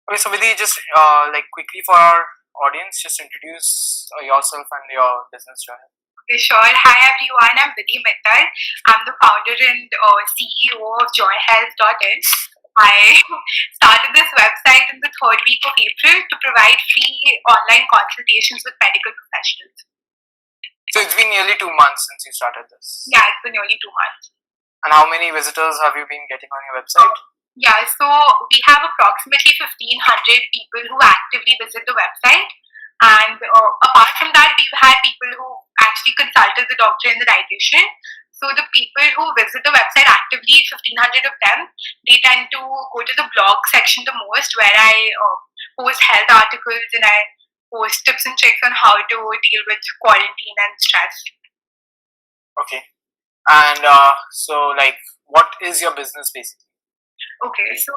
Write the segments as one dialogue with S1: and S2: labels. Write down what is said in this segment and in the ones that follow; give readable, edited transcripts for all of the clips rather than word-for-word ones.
S1: Okay, so Vidhi, just like quickly for our audience, just introduce yourself and your business journey.
S2: Sure. Hi everyone, I'm Vidhi Mittal. I'm the founder and CEO of joyhealth.in. I started this website in the third week of April to provide free online consultations with medical professionals.
S1: So it's been nearly 2 months since you started this.
S2: Yeah, it's been nearly 2 months.
S1: And how many visitors have you been getting on your website?
S2: Yeah, so we have approximately 1,500 people who actively visit the website. And apart from that, we've had people who actually consulted the doctor and the dietitian. So the people who visit the website actively, 1,500 of them, they tend to go to the blog section the most, where I post health articles and I post tips and tricks on how to deal with quarantine and stress.
S1: Okay. And so, like, what is your business basically?
S2: Okay, so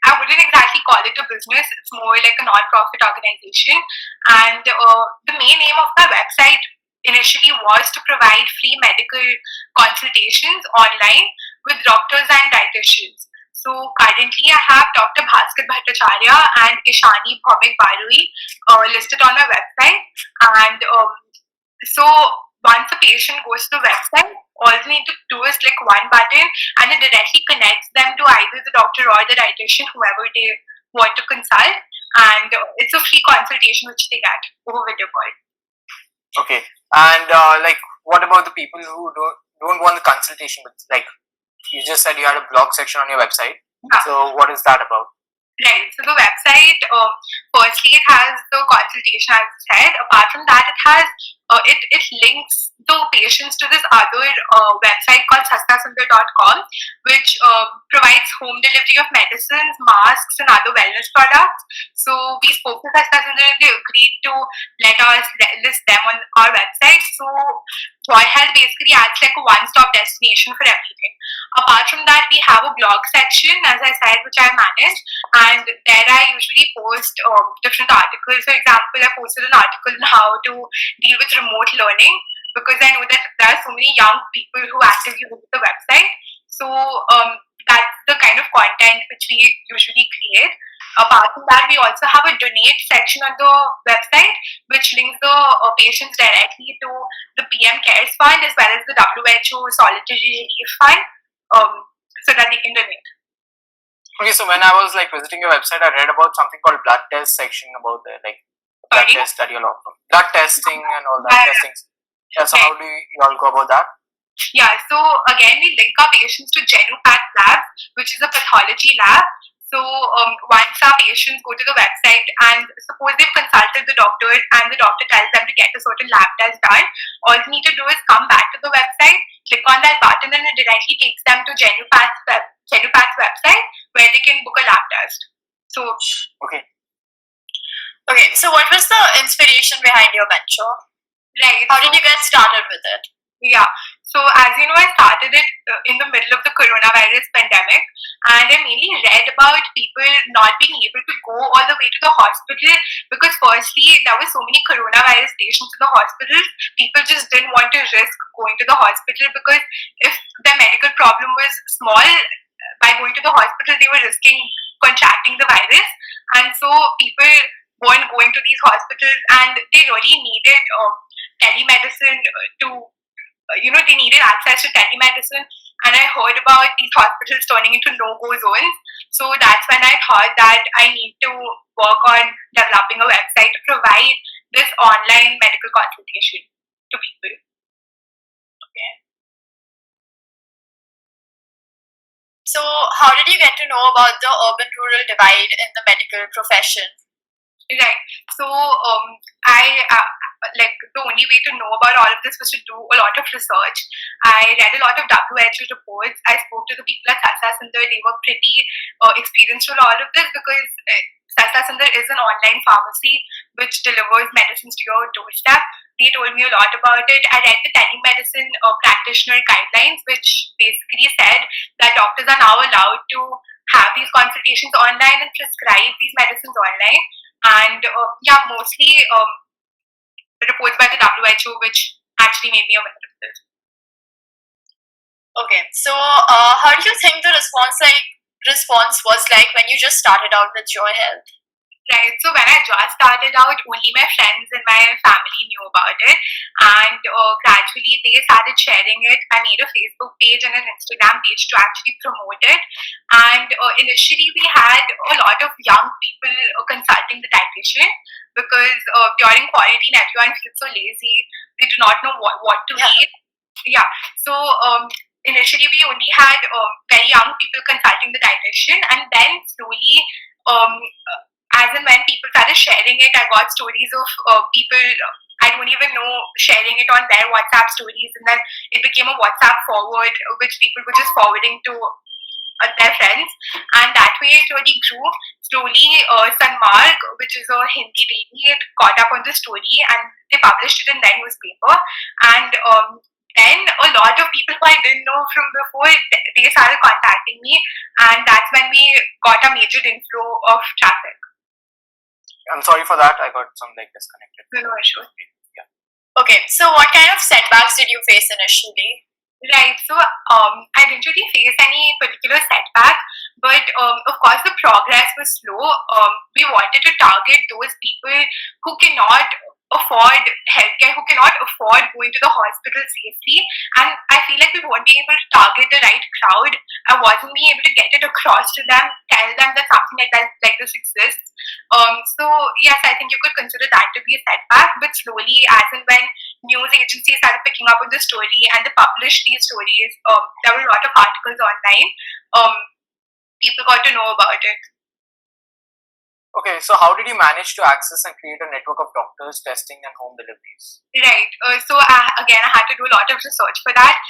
S2: I wouldn't exactly call it a business. It's more like a non-profit organization. And the main aim of my website initially was to provide free medical consultations online with doctors and dietitians. So currently I have Dr. Bhaskar Bhattacharya and Ishani Bhaumik Barui listed on my website. And so once a patient goes to the website, all they need to do is click one button and it directly connects them to either the doctor or the dietitian, whoever they want to consult. And it's a free consultation which they get over video call.
S1: Okay. And like, what about the people who don't want the consultation? But like, you just said you had a blog section on your website.
S2: Yeah.
S1: So what is that about?
S2: Right. So the website, firstly, it has the consultation, as I said. Apart from that, it has it links the patients to this other website called sanitisers.com, which provides home delivery of medicines, masks, and other wellness products. So we spoke to Sanitisers and they agreed to let us list them on our website. So Joy Health basically acts like a one-stop destination for everything. Apart from that, we have a blog section, as I said, which I manage, and there I usually post different articles. For example, I posted an article on how to deal with remote learning, because I know that there are so many young people who actively visit the website. So that's the kind of content which we usually create. Apart from that, we also have a donate section on the website, which links the patients directly to the PM Cares Fund as well as the WHO Solitary Relief Fund, so that they can donate.
S1: Okay, so when I was like visiting your website, I read about something called blood test section about the like blood test that you'll offer, blood testing and all that testing. Yeah, so how do you all go about that?
S2: Yeah, so again, we link our patients to Genupath Lab, which is a pathology lab. So once our patients go to the website and suppose they've consulted the doctor and the doctor tells them to get a certain lab test done, all they need to do is come back to the website, click on that button, and it directly takes them to Genupath's website where they can book a lab test. So
S1: okay.
S3: Okay, so what was the inspiration behind your venture?
S2: Right.
S3: How did you get started with it?
S2: Yeah, so as you know, I started it in the middle of the coronavirus pandemic, and I mainly read about people not being able to go all the way to the hospital because, firstly, there were so many coronavirus patients in the hospital. People just didn't want to risk going to the hospital because if their medical problem was small, by going to the hospital, they were risking contracting the virus, and so people weren't going to these hospitals, and they really needed telemedicine to. They needed access to telemedicine, and I heard about these hospitals turning into no-go zones. So that's when I thought that I need to work on developing a website to provide this online medical consultation to people.
S3: Okay. So how did you get to know about the urban-rural divide in the medical profession?
S2: Right. So the only way to know about all of this was to do a lot of research. I read a lot of WHO reports. I spoke to the people at Sanitisers. They were pretty experienced with all of this because Sanitisers is an online pharmacy which delivers medicines to your doorstep. They told me a lot about it. I read the telemedicine practitioner guidelines, which basically said that doctors are now allowed to have these consultations online and prescribe these medicines online. And mostly reports by the WHO, which actually made me aware of this.
S3: Okay, so how do you think the response response was like when you just started out with Joy Health?
S2: Right. So when I just started out, only my friends and my family knew about it, and gradually they started sharing it. I made a Facebook page and an Instagram page to actually promote it. And initially, we had a lot of young people consulting the dietitian because during quarantine, everyone feels so lazy. They do not know what to eat. Yeah. So initially, we only had very young people consulting the dietitian, and then slowly. As and when people started sharing it, I got stories of people I don't even know sharing it on their WhatsApp stories, and then it became a WhatsApp forward, which people were just forwarding to their friends, and that way it really grew. Slowly, Sanmarg, which is a Hindi baby, it caught up on the story, and they published it in their newspaper, and then a lot of people who I didn't know from before, they started contacting me, and that's when we got a major inflow of traffic.
S1: I'm sorry for that. I got some disconnected.
S2: No issue.
S1: Yeah.
S3: Okay, so what kind of setbacks did you face initially?
S2: Right. So I didn't really face any particular setback, but of course the progress was slow. We wanted to target those people who cannot afford healthcare, who cannot afford going to the hospital safely, and I feel like we weren't being able to target the right crowd. I wasn't being able to get it across to them, tell them that something like this exists. So yes, I think you could consider that to be a setback, but slowly, as and when news agencies started picking up on the story and they published these stories, there were a lot of articles online. People got to know about it.
S1: Okay, so how did you manage to access and create a network of doctors, testing, and home deliveries?
S2: Right. So again, I had to do a lot of research for that.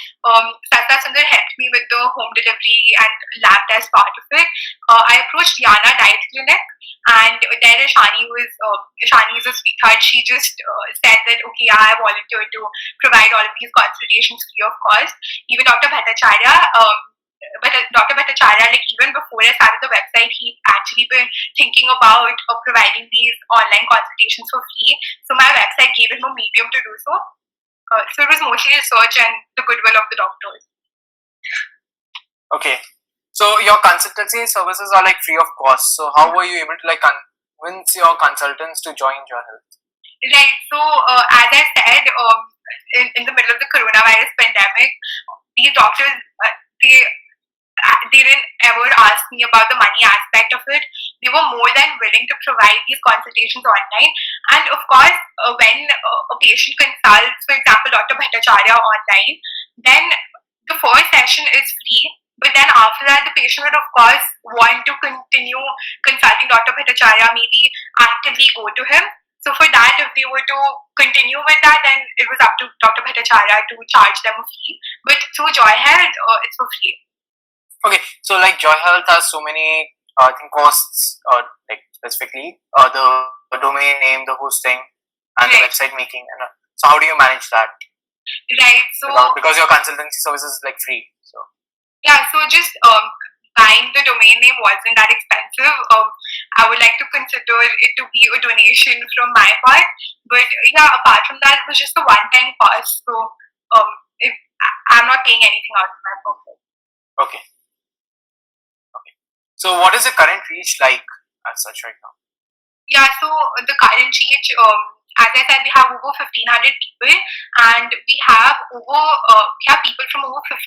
S2: Sasta Sundar helped me with the home delivery and lab test part of it. I approached Yana Diet Clinic, and there Shani is a sweetheart. She just said that okay, I volunteered to provide all of these consultations free of cost. Even Dr. Bhattacharya. But Dr. Bhattacharya, even before I started the website, he'd actually been thinking about providing these online consultations for free. So my website gave him a medium to do so. So it was mostly research and the goodwill of the doctors.
S1: Okay. So your consultancy services are free of cost. So how were you able to convince your consultants to join your health?
S2: Right. So as I said, in the middle of the coronavirus pandemic, these doctors, they didn't ever ask me about the money aspect of it. They were more than willing to provide these consultations online. And of course, when a patient consults, for example, Dr. Bhattacharya online, then the first session is free. But then after that, the patient would of course want to continue consulting Dr. Bhattacharya, maybe actively go to him. So for that, if they were to continue with that, then it was up to Dr. Bhattacharya to charge them a fee. But through Joy Health, it's for free.
S1: Okay, so Joy Health has so many, I think, costs, specifically the domain name, the hosting, and the website making. And so how do you manage that?
S2: Right. So
S1: because your consultancy service is free. So
S2: yeah. So just buying the domain name wasn't that expensive. I would like to consider it to be a donation from my part. But yeah, apart from that, it was just a one-time cost. So I'm not paying anything out of my pocket.
S1: Okay. So what is the current reach like as such right now?
S2: Yeah, so the current reach, as I said, we have over 1,500 people, and we have people from over 15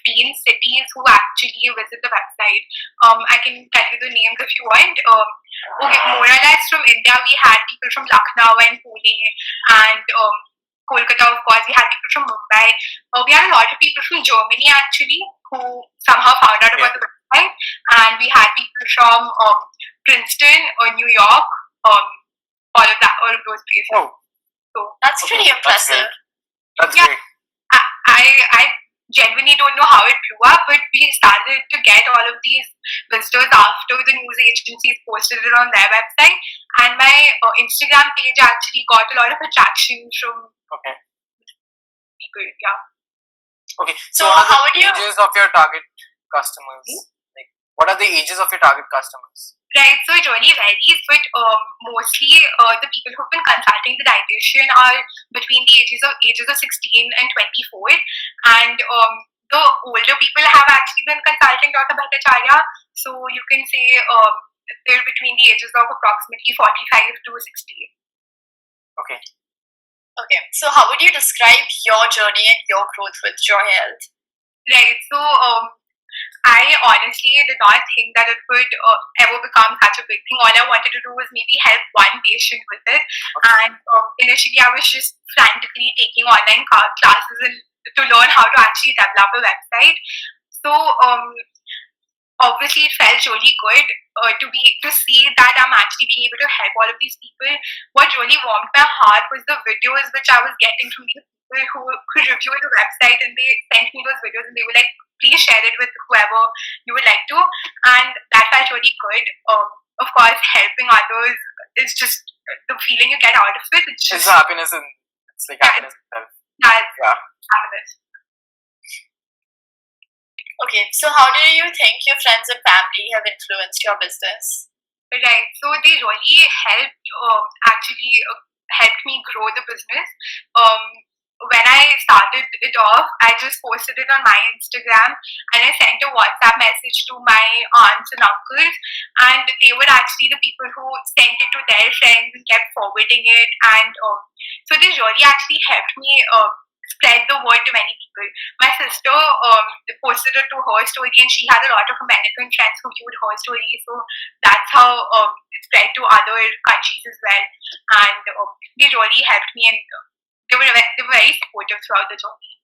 S2: cities who actually visit the website. I can tell you the names if you want. Okay, more or less from India, we had people from Lucknow and Pune, and Kolkata, of course. We had people from Mumbai. We had a lot of people from Germany actually who somehow found out about the website, and we had people from Princeton or New York, all of those places.
S1: Oh,
S3: so that's pretty impressive.
S1: That's great.
S2: I genuinely don't know how it blew up, but we started to get all of these visitors after the news agencies posted it on their website, and my Instagram page actually got a lot of attraction from people. Yeah.
S3: Okay. So how would you?
S1: Ages of your target customers? What are the ages of your target customers?
S2: Right, so it really varies, but mostly the people who've been consulting the dietitian are between the ages of 16 and 24, and the older people have actually been consulting Dr. Bhattacharya. So you can say they're between the ages of approximately 45 to 60.
S1: Okay.
S3: Okay, so how would you describe your journey and your growth with Joy Health?
S2: Right. So I honestly did not think that it would ever become such a big thing. All I wanted to do was maybe help one patient with it. And initially, I was just frantically taking online classes and to learn how to actually develop a website. So obviously, it felt really good to see that I'm actually being able to help all of these people. What really warmed my heart was the videos which I was getting from these people who reviewed the website, and they sent me those videos and they were like, please share it with whoever you would like to, and that felt really good. Of course, helping others is just the feeling you get out of it.
S1: It's happiness, and it's like happiness itself.
S2: Yeah. Happiness.
S3: Okay, so how do you think your friends and family have influenced your business?
S2: Right, so they really helped me grow the business. When I started it off, I just posted it on my Instagram and I sent a WhatsApp message to my aunts and uncles, and they were actually the people who sent it to their friends and kept forwarding it, and so they really actually helped me spread the word to many people. My sister posted it to her story, and she had a lot of American friends who viewed her story, so that's how it spread to other countries as well, and they really helped me, and they were very supportive throughout the journey.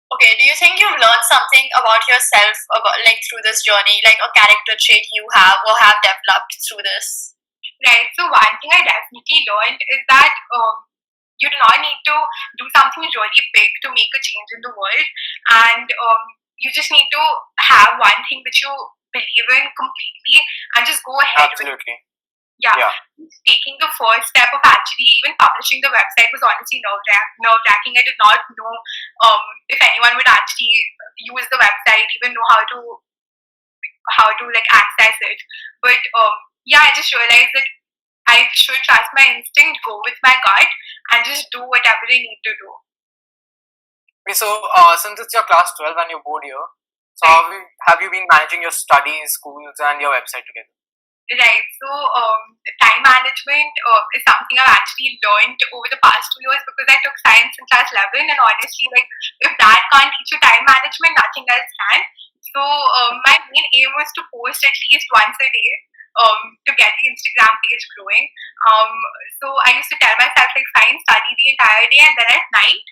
S3: Okay, do you think you've learned something about yourself through this journey, like a character trait you have or have developed through this?
S2: Right, so one thing I definitely learned is that you do not need to do something really big to make a change in the world, and you just need to have one thing that you believe in completely and just go ahead with it.
S1: Absolutely.
S2: Yeah. Taking the first step of actually even publishing the website was honestly nerve-wracking. I did not know if anyone would actually use the website, even know how to like access it. But I just realized that I should trust my instinct, go with my gut, and just do whatever I need to do.
S1: Okay, so since it's your class 12 and you're bored here, so have you been managing your studies, schools, and your website together?
S2: Right, so time management is something I've actually learned over the past 2 years because I took science in class 11, and honestly, like, if that can't teach you time management, nothing else can. So my main aim was to post at least once a day to get the Instagram page growing. So I used to tell myself, like, fine, study the entire day, and then at night,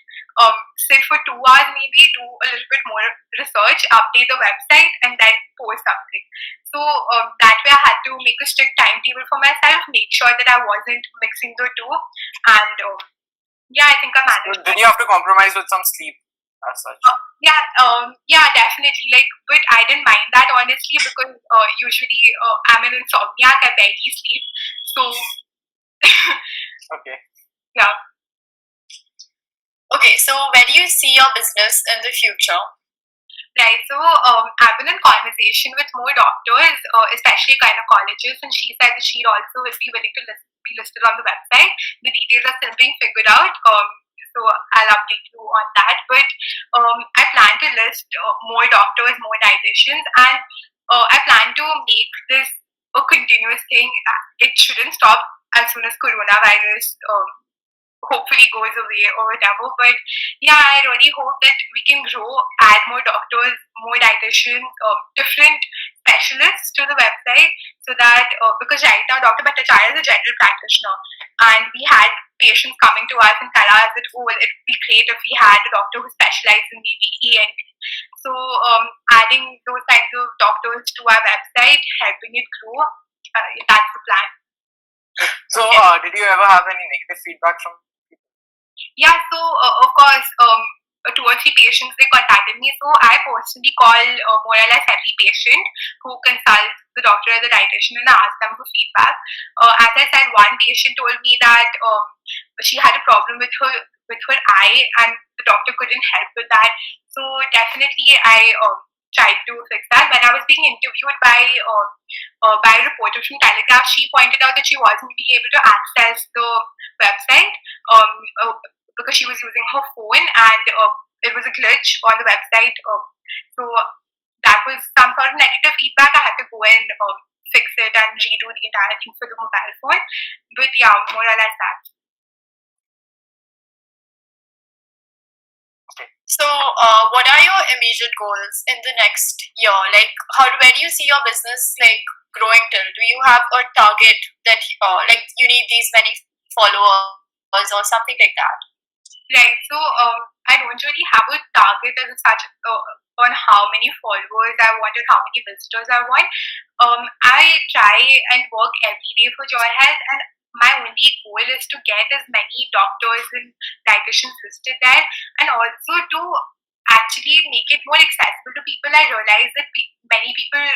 S2: sit for 2 hours maybe, do a little bit more research, update the website, and then post something. So that way I had to make a strict timetable for myself, make sure that I wasn't mixing the two, and I think I managed.
S1: Did you have to compromise with some sleep as such?
S2: Definitely. Like, but I didn't mind that honestly because usually I'm an insomniac. I barely sleep, so
S1: Okay.
S2: Yeah.
S3: Okay, so where do you see your business in the future?
S2: Right, so I've been in conversation with more doctors, especially gynecologists, and she said that she'd also be willing to be listed on the website. The details are still being figured out, so I'll update you on that. But I plan to list more doctors, more dietitians, and I plan to make this a continuous thing. It shouldn't stop as soon as coronavirus hopefully goes away or whatever. But I really hope that we can grow, add more doctors, more dietitians, different specialists to the website, so that because right now Dr. Bhattacharya is a general practitioner, and we had patients coming to us and tell us that it'd be great if we had a doctor who specialized in maybe ENT. So adding those kinds of doctors to our website, helping it grow, that's the plan.
S1: So did you ever have any negative feedback from?
S2: So of course, 2 or 3 patients, they contacted me. So I personally call more or less every patient who consults the doctor or the dietitian, and I ask them for feedback. As I said, one patient told me that she had a problem with her eye, and the doctor couldn't help with that. So definitely, I tried to fix that. When I was being interviewed by a reporter from Telegraph, she pointed out that she wasn't being able to access the website because she was using her phone, and it was a glitch on the website. So that that was some sort of negative feedback. I had to go and fix it and redo the entire thing for the mobile phone. But yeah, more or less that.
S3: So, what are your immediate goals in the next year? Like, where do you see your business like growing till? Do you have a target that like you need these many followers or something like that?
S2: Right. So I don't really have a target as such on how many followers I want and how many visitors I want. I try and work every day for Joy Health, and my only goal is to get as many doctors and dietitians listed there, and also to actually make it more accessible to people. I realize that many people,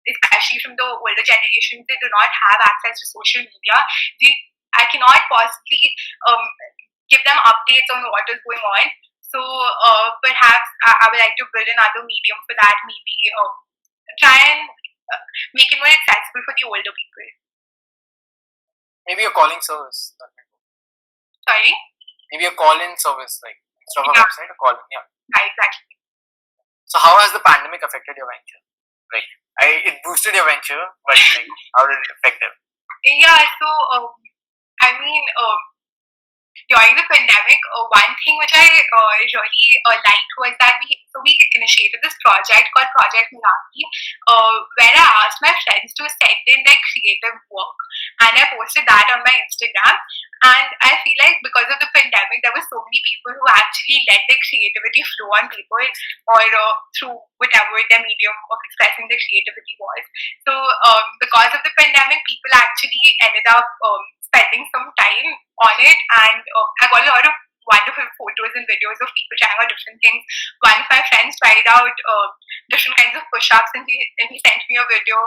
S2: especially from the older generations, they do not have access to social media. I cannot possibly give them updates on what is going on. So perhaps I would like to build another medium for that. Maybe try and make it more accessible for the older people.
S1: Maybe a calling service.
S2: Sorry?
S1: Maybe a call-in service, like instead of a website, a call-in. Yeah.
S2: Right, exactly.
S1: So how has the pandemic affected your venture? Like, it boosted your venture, but like, how did it affect it?
S2: Yeah. So I mean, during the pandemic, one thing which I really liked was that we initiated this project called Project Meraki, where I asked my friends to send in their creative work, and I posted that on my Instagram. And I feel like because of the pandemic, there were so many people who actually let their creativity flow on paper or through whatever their medium of expressing their creativity was. So because of the pandemic, people actually ended up spending some time on it, and I got a lot of wonderful photos and videos of people trying out different things. One of my friends tried out different kinds of push-ups, and he sent me a video.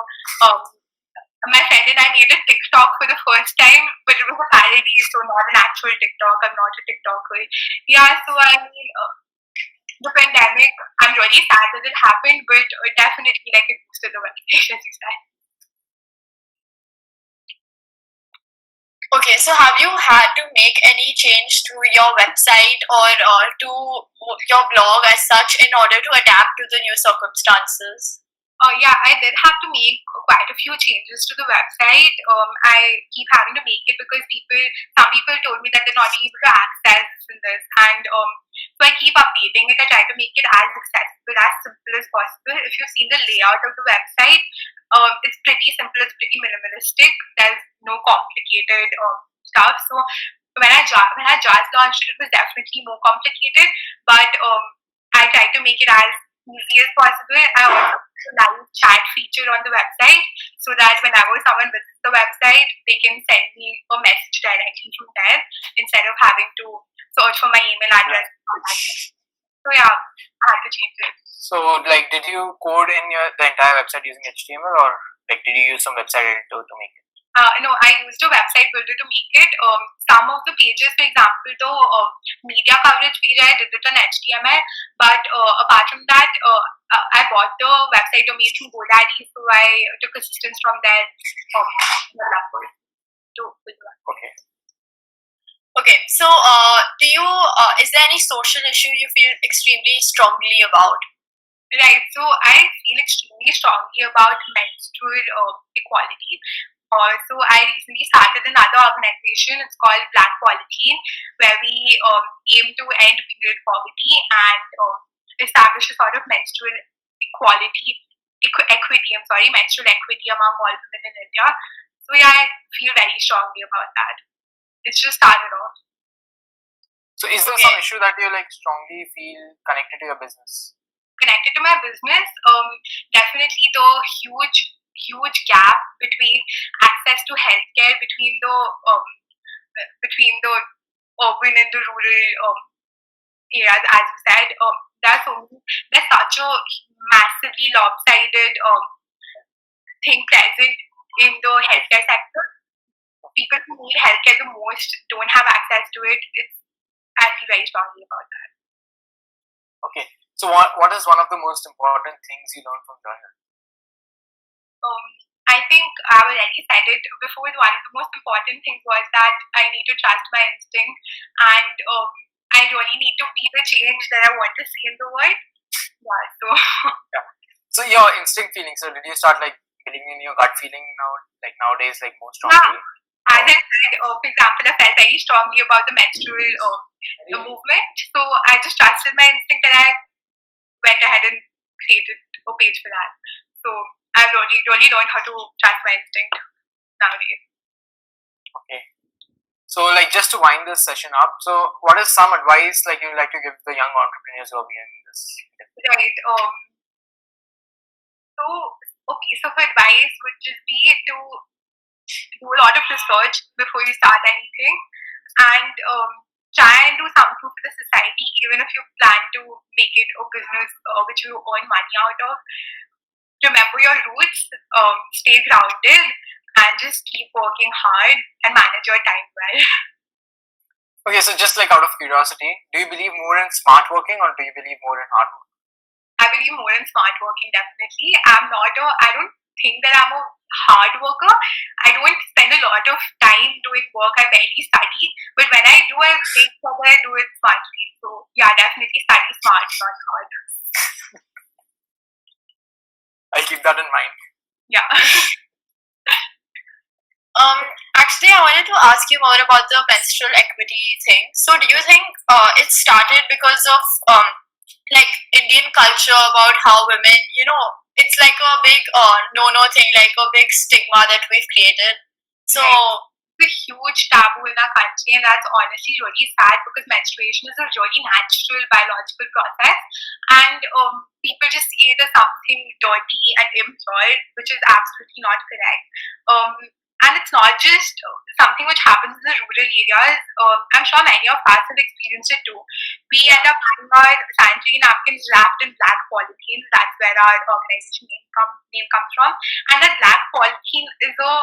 S2: My friend and I made a TikTok for the first time, but it was a parody, so not an actual TikTok. I'm not a TikToker. Yeah, so I mean, the pandemic, I'm really sad that it happened, but definitely like it boosted the validation, as you said.
S3: Okay, so have you had to make any change to your website or to your blog as such in order to adapt to the new circumstances?
S2: Yeah, I did have to make quite a few changes to the website. I keep having to make it because some people told me that they're not able to access this, and so I keep updating it. I try to make it as accessible, as simple as possible. If you've seen the layout of the website, it's pretty simple. It's pretty minimalistic. There's no complicated stuff. So when I just launched it, it was definitely more complicated, but I tried to make it as easy as possible. I also have a chat feature on the website so that whenever someone visits the website, they can send me a message directly from there instead of having to search for my email address. So yeah, I had to change it.
S1: So like, did you code in the entire website using HTML, or like did you use some website editor to make it?
S2: No, I used a website builder to make it. Some of the pages, for example, the media coverage page, I did it on HTML. But apart from that, I bought the website domain from GoDaddy, so I took assistance from their developers to build that.
S1: Okay.
S3: Okay, so do you is there any social issue you feel extremely strongly about?
S2: Right, so I feel extremely strongly about menstrual equality. So I recently started another organization. It's called Black Polythene, where we aim to end period poverty and establish a sort of menstrual equality, menstrual equity among all women in India. So yeah, I feel very strongly about that. It's just started off.
S1: So is there some issue that you like strongly feel connected to your business?
S2: Connected to my business, definitely the huge gap between access to healthcare between the urban and the rural areas, as you said. There's such a massively lopsided thing present in the healthcare sector. People who need healthcare the most don't have access to it. I feel very strongly about that.
S1: Okay. So what is one of the most important things you learned from Joy Health?
S2: I think I already said it before. One of the most important things was that I need to trust my instinct, and I really need to be the change that I want to see in the world. Yeah. So.
S1: Yeah. So your instinct feeling. So did you start like believing in your gut feeling now, like nowadays, like more strongly?
S2: As I said, for example, I felt very strongly about the menstrual movement. So I just trusted my instinct and I went ahead and created a page for that. So I've really learned how to trust my instinct nowadays.
S1: Okay. So like just to wind this session up, so what is some advice like you'd like to give the young entrepreneurs who are behind this?
S2: Right. So a piece of advice would just be to do a lot of research before you start anything and try and do something for the society, even if you plan to make it a business which you earn money out of. Remember your roots, stay grounded, and just keep working hard and manage your time well.
S1: Okay, so just like out of curiosity, do you believe more in smart working or do you believe more in hard work?
S2: I believe more in smart working, definitely. I don't think that I'm a hard worker. I don't spend a lot of time doing work. I barely study. But when I do, I make sure that I do it smartly. So yeah, definitely study smart, not hard.
S1: I'll keep that in mind.
S2: Yeah.
S3: Actually, I wanted to ask you more about the menstrual equity thing. So, do you think it started because of like Indian culture about how women, it's like a big no thing, like a big stigma that we've created. So,
S2: it's a huge taboo in our country, and that's honestly really sad because menstruation is a really natural biological process, and people just see it as something dirty and impure, which is absolutely not correct. And it's not just something which happens in the rural areas. I'm sure many of us have experienced it too. We end up having our sanitary napkins wrapped in black polythene. That's where our organization name comes from. And that black polythene is a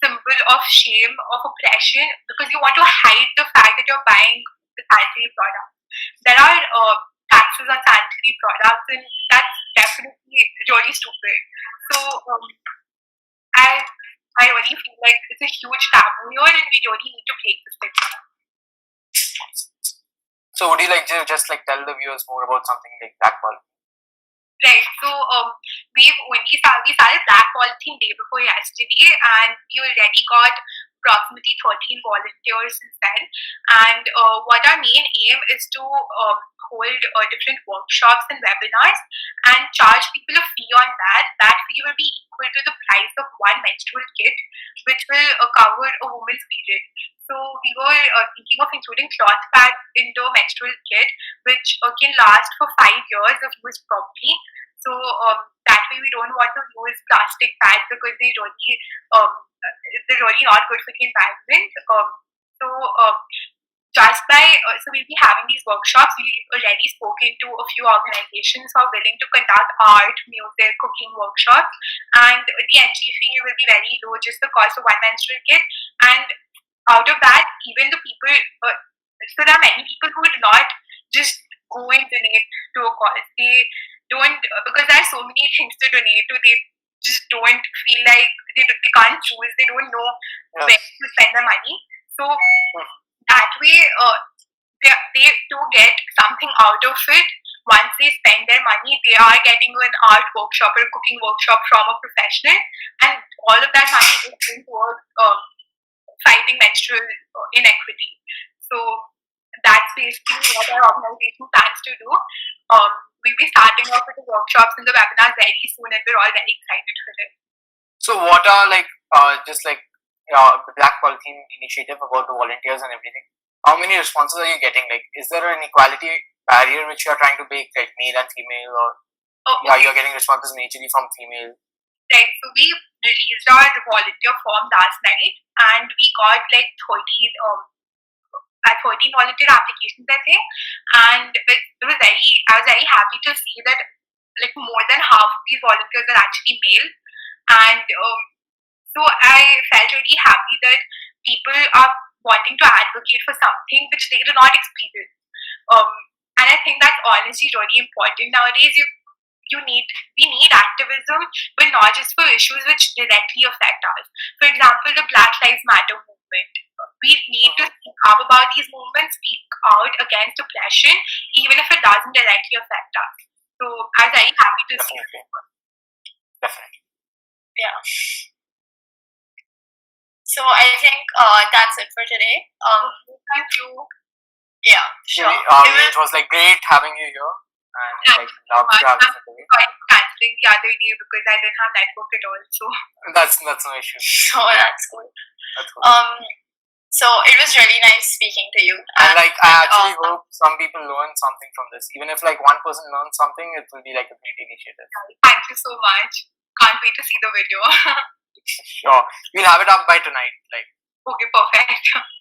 S2: symbol of shame, of oppression, because you want to hide the fact that you're buying the sanitary product. There are taxes on sanitary products, and that's definitely really stupid. So I really feel like it's a huge taboo here, and we really need to break this stigma.
S1: So would you like to just like tell the viewers more about something like black polythene?
S2: Right. So we started Black Polythene day before yesterday, and we already got approximately 13 volunteers since then. And what our main aim is to hold different workshops and webinars and charge people a fee on that. That fee will be equal to the price of one menstrual kit, which will cover a woman's period. So we were thinking of including cloth pads in the menstrual kit, which can last for 5 years if used properly. So that way we don't want to use plastic pads because they're really not good for the environment. So we'll be having these workshops. We've already spoken to a few organizations who are willing to conduct art, music, cooking workshops, and the entry fee will be very low, just the cost of one menstrual kit. And out of that, even the people, so there are many people who would not just go and donate to a cause. They don't, because there are so many things to donate to, they just don't feel like they can't choose, they don't know where to spend their money. So that way, they do get something out of it. Once they spend their money, they are getting an art workshop or a cooking workshop from a professional, and all of that money is going towards fighting menstrual inequity. So that's basically what our organization plans to do. We'll be starting off with the workshops and the webinars very soon, and we're all very excited for it.
S1: So what are like just like the Black Polythene initiative about the volunteers and everything? How many responses are you getting? Like, is there an equality barrier which you are trying to break, like male and female, or you're getting responses majorly from female?
S2: Right. So we released our volunteer form last night, and we got like 13 volunteer applications, I think, and I was very happy to see that like more than half of these volunteers are actually male, and so I felt really happy that people are wanting to advocate for something which they do not experience, and I think that's honestly really important nowadays. We need activism, but not just for issues which directly affect us. For example, the Black Lives Matter movement. We need to speak up about these movements, speak out against oppression, even if it doesn't directly affect us. So I'm very happy to see it.
S1: Definitely.
S3: Yeah. So I think that's it for today.
S2: Thank you.
S3: Yeah, sure.
S1: It was like great having you here, and like love to have this interview.
S2: I cancelling the other day because I didn't have network at all. So
S1: That's no issue.
S3: So that's cool.
S1: That's cool.
S3: So it was really nice speaking to you.
S1: And like I actually hope some people learn something from this. Even if like one person learns something, it will be like a great initiative.
S2: thank you so much. Can't wait to see the video.
S1: Sure, we'll have it up by tonight. Like.
S2: Okay, perfect.